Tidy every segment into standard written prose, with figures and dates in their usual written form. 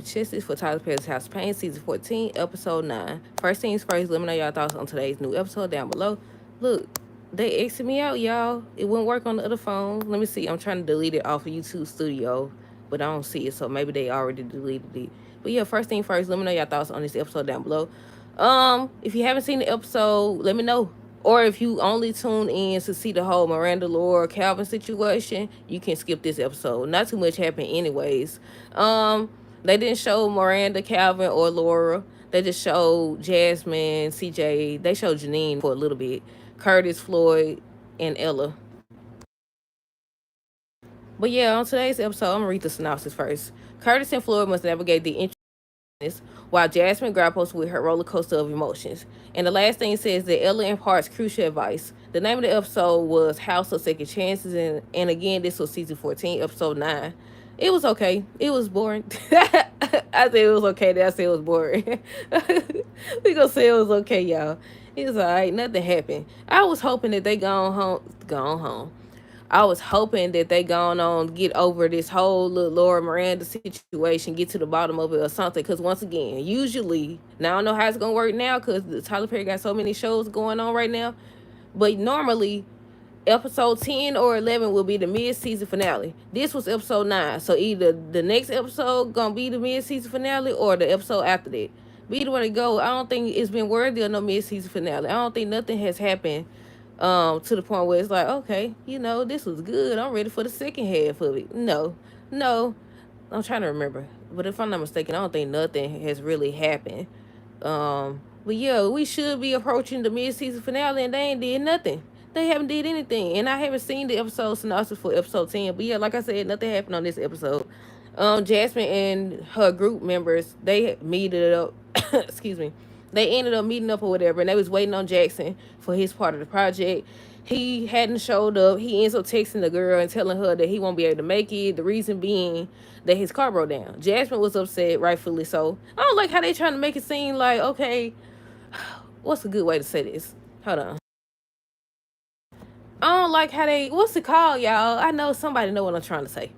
Justice for Tyler Perry's House of Payne, Season 14, Episode 9. First things first, let me know y'all thoughts on today's new episode down below. Look, they exited me out, y'all. It wouldn't work on the other phone. Let me see. I'm trying to delete it off of YouTube Studio, but I don't see it, so maybe they already deleted it. But yeah, first thing first, let me know y'all thoughts on this episode down below. If you haven't seen the episode, let me know. Or if you only tune in to see the whole Miranda Laura Calvin situation, you can skip this episode. Not too much happened anyways. They didn't show Miranda, Calvin, or Laura. They just showed Jasmine, CJ. They showed Janine for a little bit. Curtis, Floyd, and Ella. But yeah, on today's episode, I'm gonna read the synopsis first. Curtis and Floyd must navigate the while Jasmine grapples with her roller coaster of emotions. And the last thing it says that Ella imparts crucial advice. The name of the episode was House of Second Chances, and again, this was season 14, episode 9. It was okay. It was boring. I said it was okay. Then I said it was boring. We gonna say it was okay, y'all. It was alright. Nothing happened. I was hoping that they gone home. Gone home. I was hoping that they gone on get over this whole little Laura Miranda situation, get to the bottom of it or something. Because once again, usually, now I don't know how it's gonna work now because Tyler Perry got so many shows going on right now. But normally, episode 10 or 11 will be the mid-season finale. This was episode 9, so either the next episode gonna be the mid-season finale or the episode after that. But either way to go, I don't think it's been worthy of no mid-season finale. I don't think nothing has happened to the point where it's like, okay, this was good. I'm ready for the second half of it. No, I'm trying to remember, but if I'm not mistaken, I don't think nothing has really happened. But yeah, we should be approaching the mid-season finale, and they ain't did nothing. They haven't did anything, and I haven't seen the episode synopsis for episode 10. But yeah, like I said, nothing happened on this episode. Jasmine and her group members, they meted up. Excuse me. They ended up meeting up or whatever, and they was waiting on Jackson for his part of the project. He hadn't showed up. He ends up texting the girl and telling her that he won't be able to make it. The reason being that his car broke down. Jasmine was upset, rightfully so. I don't like how they trying to make it seem like, okay, what's a good way to say this? Hold on. I don't like how what's it called, y'all? I know somebody know what I'm trying to say.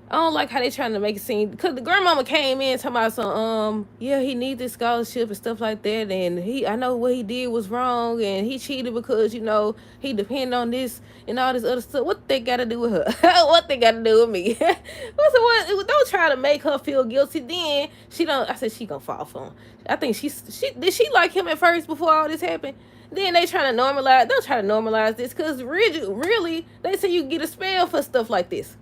I don't like how they trying to make it seem, because the grandmama came in talking about some, yeah, he needs this scholarship and stuff like that, and I know what he did was wrong, and he cheated because, he depended on this and all this other stuff. What they got to do with her? What they got to do with me? Don't try to make her feel guilty. Then I said she gonna fall for him. I think did she like him at first before all this happened? Then they trying to normalize. They'll try to normalize this because really, they say you get a spell for stuff like this.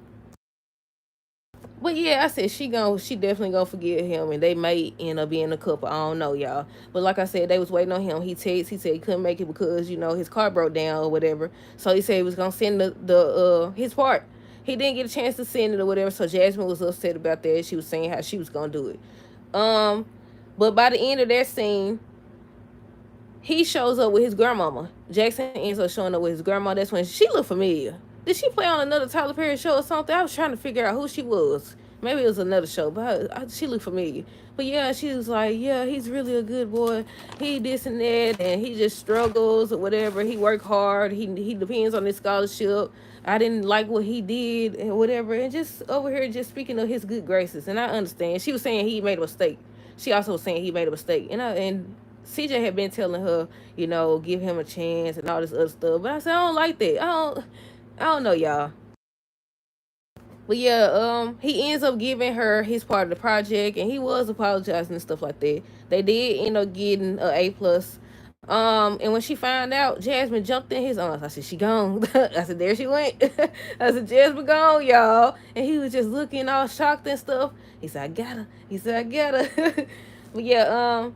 But yeah, I said she definitely gonna forgive him, and they may end up being a couple. I don't know, y'all. But like I said, they was waiting on him. He said he couldn't make it because his car broke down or whatever. So he said he was gonna send his part. He didn't get a chance to send it or whatever. So Jasmine was upset about that. She was saying how she was gonna do it. But by the end of that scene, he shows up with his grandmama. Jackson ends up showing up with his grandma. That's when she looked familiar. Did she play on another Tyler Perry show or something? I was trying to figure out who she was. Maybe it was another show, but she looked familiar. But yeah, she was like, yeah, he's really a good boy. He this and that, and he just struggles or whatever. He worked hard. He depends on his scholarship. I didn't like what he did and whatever. And just over here, just speaking of his good graces. And I understand. She was saying he made a mistake. She also was saying he made a mistake. And CJ had been telling her, give him a chance and all this other stuff. But I said, I don't like that. I don't know, y'all. But yeah, he ends up giving her his part of the project, and he was apologizing and stuff like that. They did end up getting an A+. And when she found out, Jasmine jumped in his arms. I said, she gone. I said, there she went. I said, Jasmine gone, y'all. And he was just looking all shocked and stuff. He said, I got her. He said, I got her. But yeah,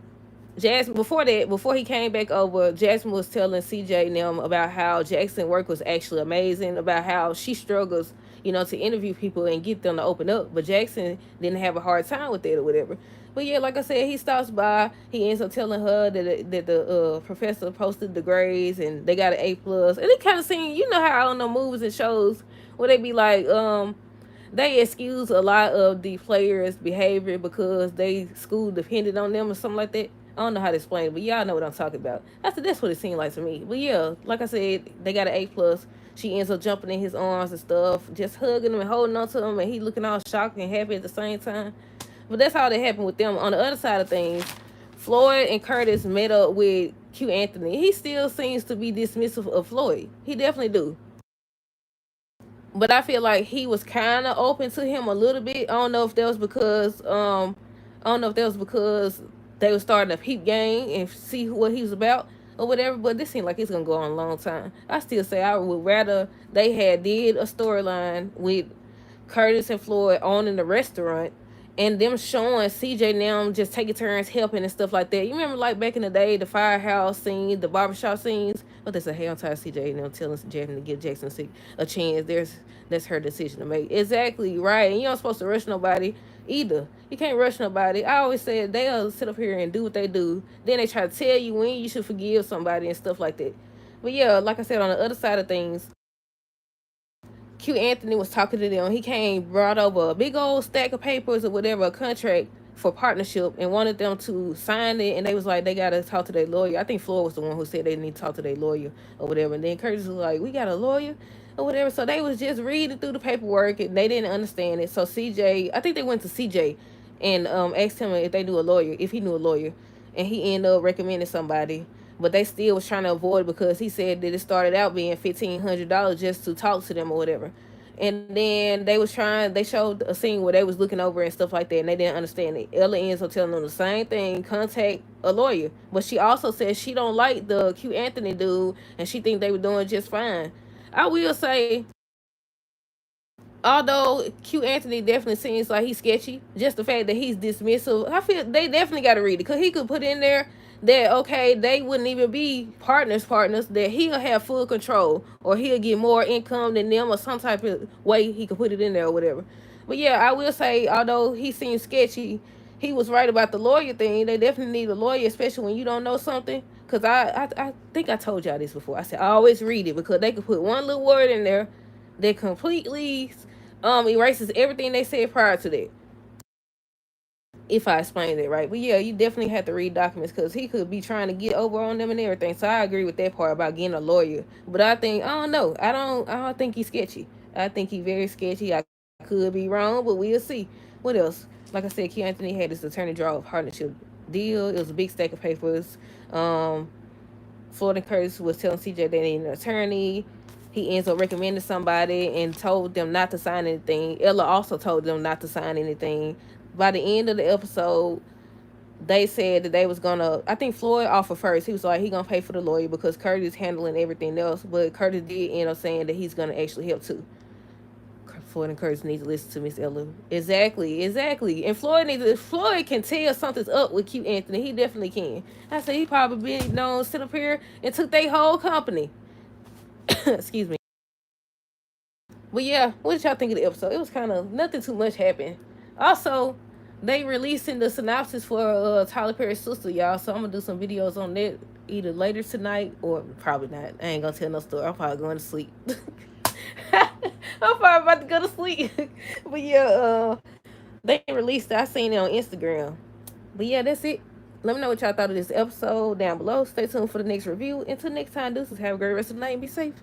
Jasmine, before he came back over, Jasmine was telling CJ and them about how Jackson's work was actually amazing, about how she struggles, to interview people and get them to open up. But Jackson didn't have a hard time with that or whatever. But yeah, like I said, he stops by. He ends up telling her that the professor posted the grades and they got an A+. And it kind of seemed, how on the movies and shows where they be like, they excuse a lot of the players' behavior because they school depended on them or something like that. I don't know how to explain it, but y'all know what I'm talking about. That's what it seemed like to me. But yeah, like I said, they got an A+. She ends up jumping in his arms and stuff, just hugging him and holding on to him, and he looking all shocked and happy at the same time. But that's all that happened with them. On the other side of things, Floyd and Curtis met up with Q Anthony. He still seems to be dismissive of Floyd. He definitely do. But I feel like he was kind of open to him a little bit. I don't know if that was because they were starting a peep game and see what he was about or whatever. But this seemed like it's gonna go on a long time. I still say I would rather they had did a storyline with Curtis and Floyd owning the restaurant and them showing CJ now just taking turns helping and stuff like that. You remember like back in the day, the firehouse scene, the barbershop scenes? But they say, hey, I'm tired of CJ and them telling Jackson to give Jackson a chance. That's her decision to make. Exactly, right. And you don't supposed to rush nobody either. You can't rush nobody. I always said they'll sit up here and do what they do. Then they try to tell you when you should forgive somebody and stuff like that. But yeah, like I said, on the other side of things, Q Anthony was talking to them. He came, brought over a big old stack of papers or whatever, a contract for partnership, and wanted them to sign it. And they was like, they gotta talk to their lawyer. I think Floyd was the one who said they need to talk to their lawyer or whatever. And then Curtis was like, we got a lawyer or whatever. So they was just reading through the paperwork and they didn't understand it. So CJ, I think they went to CJ and asked him if they knew a lawyer, if he knew a lawyer, and he ended up recommending somebody. But they still was trying to avoid because he said that it started out being $1,500 just to talk to them or whatever. And then they showed a scene where they was looking over and stuff like that, and they didn't understand it. Ella ends up telling them the same thing: contact a lawyer. But she also says she don't like the Q Anthony dude, and she think they were doing just fine. I will say, although Q Anthony definitely seems like he's sketchy, just the fact that he's dismissive, I feel they definitely got to read it because he could put in there that okay, they wouldn't even be partners, that he'll have full control or he'll get more income than them or some type of way he could put it in there or whatever. But yeah, I will say, although he seems sketchy, he was right about the lawyer thing. They definitely need a lawyer, especially when you don't know something. Cause I think I told y'all this before. I said I always read it because they could put one little word in there that completely erases everything they said prior to that. If I explained it right. But yeah, you definitely have to read documents because he could be trying to get over on them and everything. So I agree with that part about getting a lawyer. But I think I don't know. I don't think he's sketchy. I think he's very sketchy. I could be wrong, but we'll see. What else? Like I said, Key Anthony had his attorney draw a partnership deal. It was a big stack of papers. Florida Curtis was telling CJ they need an attorney. He ends up recommending somebody and told them not to sign anything. Ella also told them not to sign anything. By the end of the episode, they said that they was gonna. I think Floyd offered first. He was like he gonna pay for the lawyer because Curtis handling everything else. But Curtis did end up saying that he's gonna actually help too. Floyd and Curtis need to listen to Miss Ella. Exactly. And Floyd can tell something's up with Q Anthony. He definitely can. I said he probably been known sit up here and took their whole company. Excuse me. But yeah, what did y'all think of the episode? It was kind of nothing too much happened. Also, they releasing the synopsis for Tyler Perry's sister, y'all. So I'm gonna do some videos on that either later tonight or probably not. I ain't gonna tell no story. I'm probably going to sleep. I'm probably about to go to sleep. But yeah, they released it. I seen it on Instagram. But yeah, that's it. Let me know what y'all thought of this episode down below. Stay tuned for the next review. Until next time, deuces. Have a great rest of the night and be safe.